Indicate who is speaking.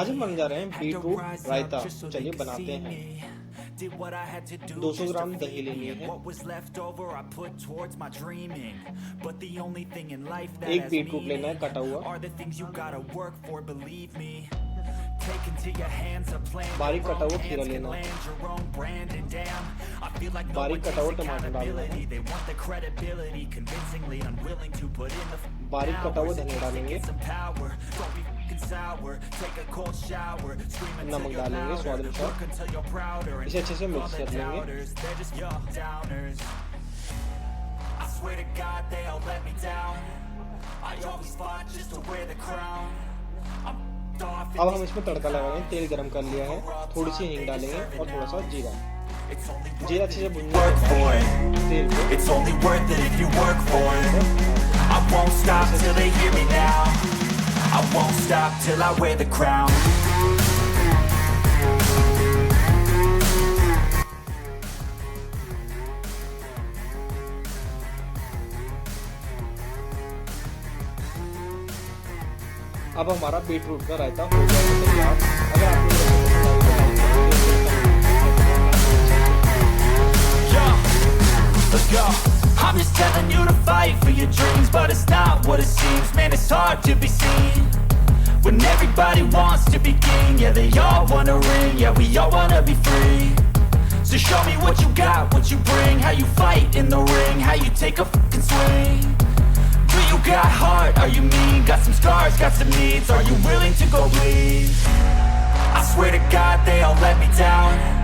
Speaker 1: आज हम बनने जा रहे हैं बीटरूट रायता। चलिए बनाते हैं। 200 ग्राम दही लेनी है, एक बीटरूट लेना है कटा हुआ, बारीक कटा हुआ खीरा लेना है, बारीक कटा हुआ टमाटर डालना है, बारीक कटा हुआ धनिया डालेंगे, नमक डालेंगे स्वाद अनुसार। इसे अच्छे से मिक्स कर लेंगे। अब हम इसमें तड़का लगाएंगे। तेल गरम कर लिया है, थोड़ी सी हींग डालेंगे और थोड़ा सा जीरा। जीरा अच्छे से भुन जाए तेल को।
Speaker 2: I won't stop till I wear the crown.
Speaker 1: अब हमारा बीटरूट का रायता हो गया है तैयार। अगर आपको
Speaker 2: let's go. I'm just telling you to fight for your dreams, but it's not what it seems. Man, it's hard to be seen when everybody wants to be king. Yeah, they all wanna ring. Yeah, we all wanna be free. So show me what you got, what you bring. How you fight in the ring, how you take a fucking swing. Do you got heart? Are you mean? Got some scars, got some needs. Are you willing to go bleed? I swear to God, they all let me down.